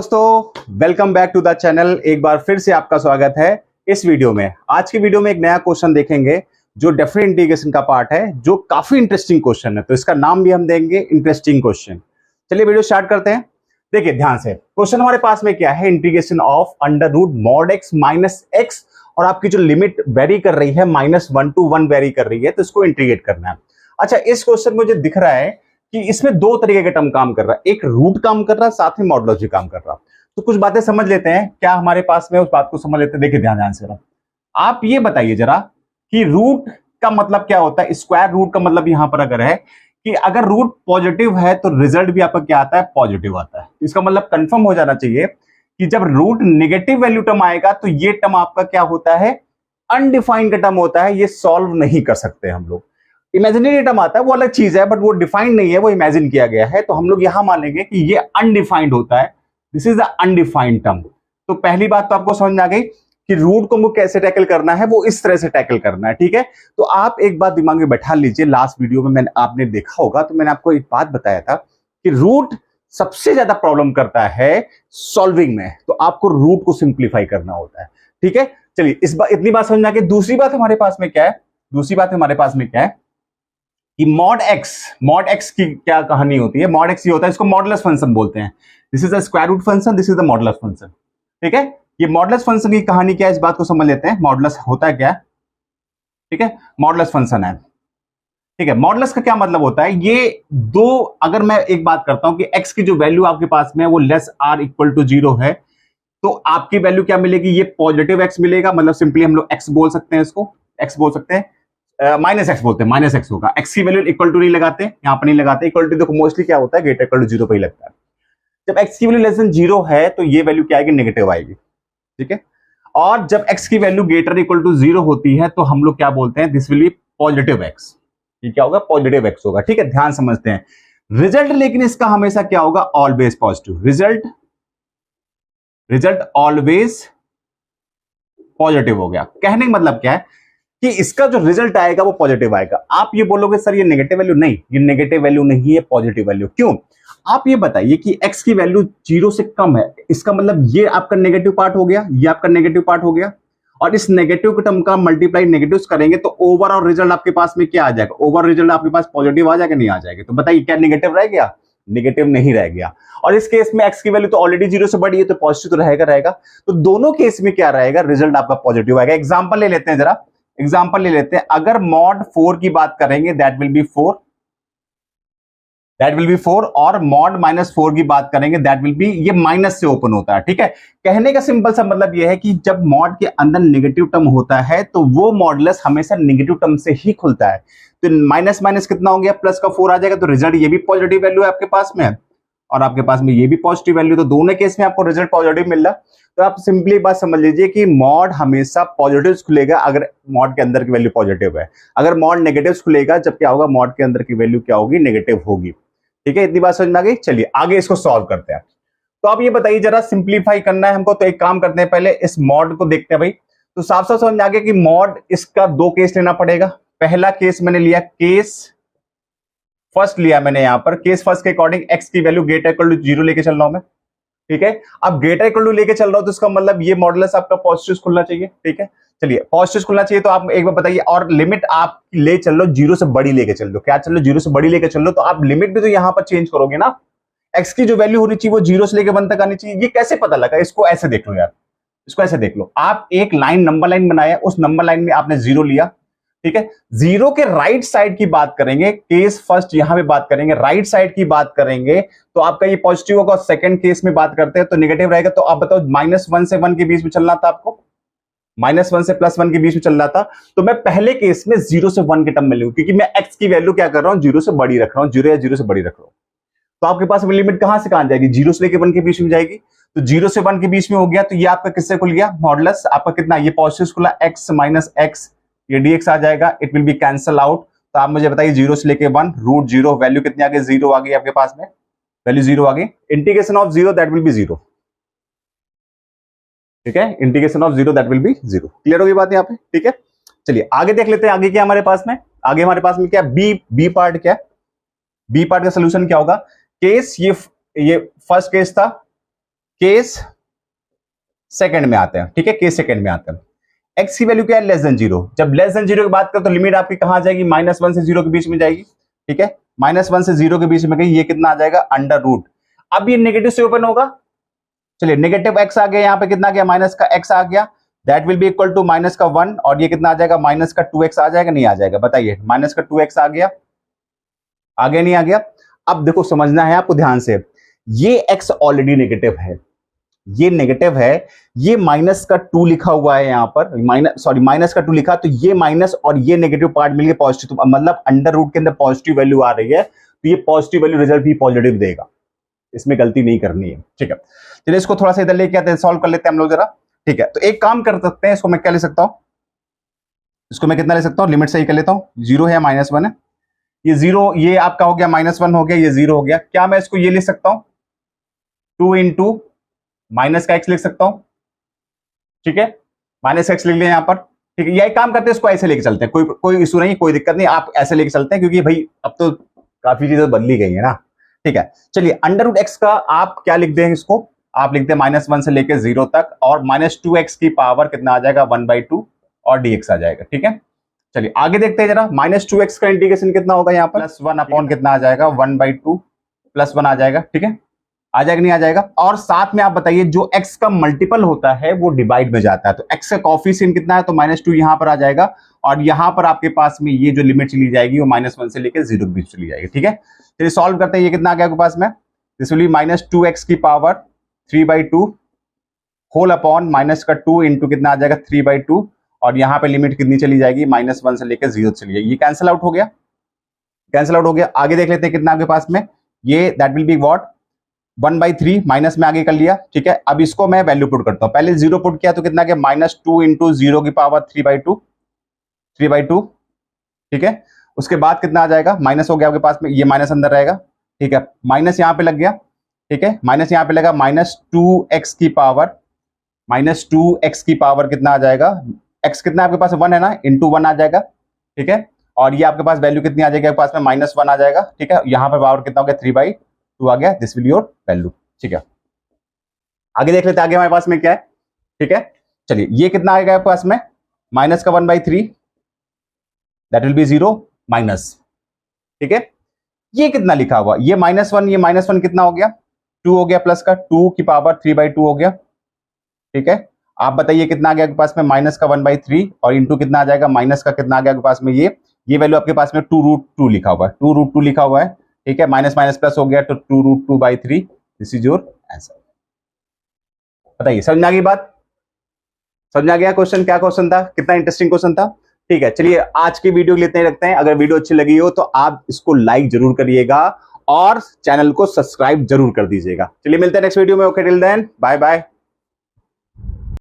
दोस्तों welcome back to the channel. एक बार फिर से आपका स्वागत है इस वीडियो में। आज की वीडियो में एक नया क्वेश्चन देखेंगे जो डेफिनेट इंटीग्रेशन का पार्ट है, जो काफी इंटरेस्टिंग क्वेश्चन है, तो इसका नाम भी हम देंगे इंटरेस्टिंग क्वेश्चन। चलिए वीडियो स्टार्ट करते हैं। देखिए ध्यान से, क्वेश्चन हमारे पास में क्या है, integration of under root mod x minus x, और आपकी जो लिमिट वेरी कर रही है -1 to 1 वेरी कर रही है, तो इसको इंटीग्रेट करना है। अच्छा, इस क्वेश्चन में मुझे दिख रहा है कि इसमें दो तरीके का टर्म काम कर रहा है, एक रूट काम कर रहा है, साथ में मॉडुलस भी काम कर रहा है। तो कुछ बातें समझ लेते हैं क्या हमारे पास में, उस बात को समझ लेते हैं। देखिए ध्यान से आप ये बताइए जरा कि रूट का मतलब क्या होता है। स्क्वायर रूट का मतलब यहां पर अगर है कि अगर रूट पॉजिटिव है तो रिजल्ट भी आपका क्या आता है, पॉजिटिव आता है। इसका मतलब कंफर्म हो जाना चाहिए कि जब रूट नेगेटिव वैल्यू टर्म आएगा तो ये टर्म आपका क्या होता है, अनडिफाइंड का टर्म होता है। ये सॉल्व नहीं कर सकते हम लोग। इमेजिनरी टर्म आता है वो अलग चीज है, बट वो डिफाइंड नहीं है, वो इमेजिन किया गया है। तो हम लोग यहां मानेंगे कि ये अनडिफाइंड होता है। This is the undefined term. तो पहली बात तो आपको समझ में आ गई कि रूट को कैसे टैकल करना है, वो इस तरह से टैकल करना है। ठीक है, तो आप एक बात दिमाग में बैठा लीजिए। लास्ट वीडियो में मैंने आपने देखा होगा तो मैंने आपको एक बात बताया था कि रूट सबसे ज्यादा प्रॉब्लम करता है सॉल्विंग में, तो आपको रूट को सिंप्लीफाई करना होता है। ठीक है, चलिए इस बात, इतनी बात समझ में आ गई। दूसरी बात हमारे पास में क्या है, दूसरी बात हमारे पास में क्या है कि मॉड एक्स की क्या कहानी होती है। मॉड एक्स ये होता है, इसको मॉडुलस फंक्शन बोलते हैं। This is the square root function, this is the modulus function. ठीक है, ये मॉडुलस फंक्शन की कहानी क्या है, इस बात को समझ लेते हैं। मॉडुलस होता है क्या, ठीक है, मॉडुलस फंक्शन है। ठीक है, मॉडुलस का क्या मतलब होता है, ये दो, अगर मैं एक बात करता हूं कि एक्स की जो वैल्यू आपके पास में है वो लेस आर इक्वल टू 0 है, तो आपकी वैल्यू क्या मिलेगी, ये पॉजिटिव एक्स मिलेगा। मतलब सिंपली हम लोग एक्स बोल सकते हैं, इसको एक्स बोल सकते हैं, माइनस एक्स बोलते हैं, माइनस एक्स होगा। एक्स की वैल्यू इक्वल टू नहीं लगाते, यहां पर नहीं लगाते। इक्वल टू देखो मोस्टली क्या होता है, ग्रेटर इक्वल टू 0 पे ही लगता है। जब एक्स की वैल्यू लेस देन 0 है तो ये वैल्यू क्या आएगी, नेगेटिव आएगी। ठीक है, और जब एक्स की वैल्यू ग्रेटर इक्वल टू 0 होती है तो हम लोग क्या बोलते हैं, this will be positive x. ये क्या होगा, पॉजिटिव एक्स होगा। ठीक है, ध्यान समझते हैं। रिजल्ट लेकिन इसका हमेशा क्या होगा, always positive. Result always positive हो गया। कहने का मतलब क्या है कि इसका जो रिजल्ट आएगा वो पॉजिटिव आएगा। आप ये बोलोगे सर ये नेगेटिव वैल्यू, नहीं, ये नेगेटिव वैल्यू नहीं है, पॉजिटिव वैल्यू। क्यों, आप ये बताइए कि x की वैल्यू 0 से कम है, इसका मतलब ये आपका नेगेटिव पार्ट हो गया, ये आपका नेगेटिव पार्ट हो गया, और इस नेगेटिव के टर्म का मल्टीप्लाई नेगेटिव्स करेंगे तो ओवरऑल रिजल्ट आपके पास में क्या आ जाएगा, ओवरऑल रिजल्ट आपके पास पॉजिटिव आ जाएगा, नहीं आ जाएगा। तो बताइए क्या नेगेटिव रह गया, नेगेटिव नहीं रह गया। और इस केस में x की वैल्यू तो ऑलरेडी 0 से बड़ी है तो पॉजिटिव तो रहेगा। तो दोनों केस में क्या रहेगा, रिजल्ट आपका पॉजिटिव आएगा। एग्जाम्पल ले लेते हैं जरा, एग्जाम्पल ले लेते हैं। अगर मॉड 4 की बात करेंगे दैट विल बी 4, और मॉड -4 की बात करेंगे दैट विल बी, ये माइनस से ओपन होता है। ठीक है, कहने का सिंपल सा मतलब ये है कि जब मॉड के अंदर नेगेटिव टर्म होता है तो वो मॉडुलस हमेशा नेगेटिव टर्म से ही खुलता है। तो माइनस माइनस कितना हो गया, प्लस का 4 आ जाएगा, तो रिजल्ट ये भी पॉजिटिव वैल्यू है आपके पास में, और आपके पास में ये भी पॉजिटिव वैल्यू। तो दोनों केस में आपको रिजल्ट पॉजिटिव मिल रहा। तो आप सिंपली बात समझ लीजिए कि मॉड हमेशा पॉजिटिव खुलेगा अगर मॉड के अंदर की वैल्यू पॉजिटिव है। अगर मॉड नेगेटिव खुलेगा जब क्या होगा, मॉड के अंदर की वैल्यू क्या होगी, नेगेटिव होगी। ठीक है, इतनी बात समझ में आ गई। चलिए आगे इसको सॉल्व करते हैं। तो आप ये बताइए जरा, सिंप्लीफाई करना है हमको, तो एक काम करते हैं, पहले इस मॉड को देखते हैं भाई। तो साफ साफ समझ में आ गया कि मॉड, इसका दो केस लेना पड़ेगा। पहला केस मैंने लिया, केस फर्स्ट लिया मैंने यहां पर, केस फर्स्ट के अकॉर्डिंग एक्स की वैल्यू ग्रेटर इक्वल टू 0 लेके चल रहा हूं मैं। ठीक है, अब ग्रेटर इक्वल टू लेके चल रहा हूं तो इसका मतलब ये मॉडुलस आपका पॉजिटिव खुलना चाहिए। ठीक है, चलिए पॉजिटिव खुलना चाहिए, तो आप एक बार बताइए, और लिमिट आप ले चल लो 0 से बड़ी लेके चल लो। क्या चल लो, 0 से बड़ी लेके चल लो, तो आप लिमिट भी तो यहां पर चेंज करोगे ना। एक्स की जो वैल्यू होनी चाहिए वो 0 से लेके 1 तक आनी चाहिए। ये कैसे पता लगा, इसको ऐसे देख लो यार, इसको ऐसे देख लो। आप एक लाइन, नंबर लाइन बनाया, उस नंबर लाइन में आपने 0 लिया। ठीक है, 0 के राइट साइड की बात करेंगे, केस फर्स्ट यहां पे बात करेंगे, राइट साइड की बात करेंगे तो आपका ये पॉजिटिव होगा। सेकंड केस में बात करते हैं तो नेगेटिव रहेगा। तो आप बताओ, -1 से 1 के बीच में चलना था आपको, -1 से +1 के बीच में चल रहा था। तो मैं पहले केस में 0 से 1 के टर्म में लूंगा, क्योंकि मैं x की वैल्यू क्या कर रहा हूं, 0 से बड़ी रख रहा हूं, 0 या 0 से बड़ी रख रहा हूं। तो आपके पास लिमिट कहां से कहां जाएगी, 0 से लेकर 1 के बीच में जाएगी। तो 0 से 1 के बीच में हो गया, तो ये आपका किससे खुल गया, मॉडुलस आपका कितना, ये पॉजिटिव खुला, x माइनस x, ये dx आ जाएगा, it will be cancel out. तो आप मुझे बताइए 0 से लेके 1, रूट 0, वैल्यू कितनी आ गई, 0 आ गई आपके पास में, वैल्यू 0 आ गई। Integration of 0 that will B 0। ठीक है, integration of 0 that will B 0। Clear होगी बात यहाँ पे। ठीक है, चलिए आगे देख लेते हैं, आगे क्या हमारे पास में, आगे हमारे पास में क्या, बी पार्ट क्या है, बी पार्ट का सोल्यूशन क्या होगा। केस ये फर्स्ट केस था, केस सेकंड में आते हैं, ठीक है, केस सेकंड में आते हैं। एक्स की वैल्यू क्या है, लेस देन जीरो। जब लेस देन जीरो की बात करें तो लिमिट आपकी कहां जाएगी, -1 से 0 के बीच में जाएगी, ठीक है, -1 से 0 के बीच में गई, ये कितना आ जाएगा, अंडर रूट। अब ये नेगेटिव से ओपन होगा, चलिए नेगेटिव एक्स आ गया, यहां पे कितना आ गया, माइनस का एक्स आ गया, that will be equal to minus का 1, और ये कितना आ जाएगा, माइनस का 2x आ जाएगा, नहीं आ जाएगा, बताइए, माइनस का 2x आ गया, नहीं आ गया। अब देखो समझना है आपको ध्यान से, ये x ऑलरेडी नेगेटिव है, ये नेगेटिव है, ये माइनस का 2 लिखा हुआ है यहां पर, माइनस का 2 लिखा, तो ये माइनस और ये नेगेटिव पार्ट मिलके पॉजिटिव, तो मतलब अंडर रूट के अंदर पॉजिटिव वैल्यू आ रही है, तो ये पॉजिटिव वैल्यू रिजल्ट भी पॉजिटिव देगा, इसमें गलती नहीं करनी है, ठीक है। चलिए इसको थोड़ा सा इधर लेके आते हैं, सॉल्व कर लेते हैं हम लोग जरा, ठीक है। तो एक काम कर सकते हैं, इसको मैं क्या ले सकता हूं, इसको मैं कितना ले सकता हूं, लिमिट सही कर लेता हूं, 0 है -1 है, ये 0, ये आपका हो गया -1 हो गया, ये 0 हो गया, क्या मैं इसको ये लिख सकता हूं, 2 इंटू माइनस का एक्स लिख सकता हूं, ठीक है, माइनस एक्स लिख लिया यहां पर, ठीक है। यही काम करते हैं, इसको ऐसे लेके चलते हैं, कोई इशू नहीं, कोई दिक्कत नहीं, आप ऐसे लेके चलते हैं, क्योंकि भाई अब तो काफी चीजें बदली गई है ना, ठीक है। चलिए अंडर रूट एक्स का आप क्या लिख देंगे, इसको आप लिखते हैं -1 से लेके 0 तक, और -2x की पावर कितना आ जाएगा, 1/2 और dx आ जाएगा, ठीक है। चलिए आगे देखते हैं जरा, -2x का इंटीग्रेशन कितना होगा यहाँ पर, +1 अपॉन कितना आ जाएगा, 1/2 +1 आ जाएगा, ठीक है, आ जाएगा नहीं आ जाएगा। और साथ में आप बताइए, जो x का मल्टीपल होता है वो डिवाइड में जाता है, तो x का कोफिशिएंट कितना है, तो -2 यहां पर आ जाएगा, और यहां पर आपके पास में ये जो लिमिट चली जाएगी वो -1 से लेकर 0 के बीच चली जाएगी, ठीक है। चलिए सॉल्व करते हैं, ये कितना आ गया आपके पास में, दिस विल बी -2x की पावर 3/2 होल अपॉन माइनस का 2 इंटू कितना आ जाएगा, 3/2, और यहां पे लिमिट कितनी चली जाएगी, -1 से लेकर 0 चली जाएगी, ये कैंसिल आउट हो गया, कैंसिल आउट हो गया। आगे देख लेते हैं कितना आपके पास में, ये that will be what, 1/3 minus में आगे कर लिया, ठीक है। अब इसको मैं वैल्यू पुट करता हूं, पहले 0 पुट किया तो कितना गया, -2 इंटू 0 की पावर 3/2, ठीक है। उसके बाद कितना आ जाएगा, माइनस हो गया आपके पास में, ये माइनस अंदर रहेगा, ठीक है, माइनस यहां पे लग गया, ठीक है, माइनस यहां पे लगा, -2x की पावर कितना आ जाएगा, x कितना आपके पास 1 है ना, इंटू 1 आ जाएगा, ठीक है। और ये आपके पास वैल्यू कितनी आ जाएगी आपके पास में, -1 आ जाएगा, ठीक है। यहां पर पावर कितना हो गया, 3/2 आ गया, दिस विल योर वैल्यू, ठीक है। आगे देख लेते हैं, आगे हमारे पास में क्या है, ठीक है। चलिए ये कितना आएगा आपके पास में, माइनस का 1/3, दैट विल बी 0 माइनस, ठीक है। ये कितना लिखा हुआ, ये -1, ये -1 कितना हो गया, 2 हो गया, प्लस का 2 की पावर 3/2 हो गया, ठीक है। आप बताइए कितना आ गया आपके पास में, माइनस का 1/3 और इंटू कितना आ जाएगा, माइनस का कितना आ गया आपके पास में, ये वैल्यू आपके पास में 2√2 लिखा हुआ है, 2√2 लिखा हुआ है, ठीक है, माइनस माइनस प्लस हो गया तो 2√2/3, दिस इज योर आंसर। बताइए समझ में आ गई बात, समझ में आ गया क्वेश्चन, क्या क्वेश्चन था, कितना इंटरेस्टिंग क्वेश्चन था, ठीक है। चलिए आज की वीडियो के लिए इतना ही रखते हैं, अगर वीडियो अच्छी लगी हो तो आप इसको लाइक जरूर करिएगा और चैनल को सब्सक्राइब जरूर कर दीजिएगा। चलिए मिलते हैं नेक्स्ट वीडियो में, okay till then bye bye.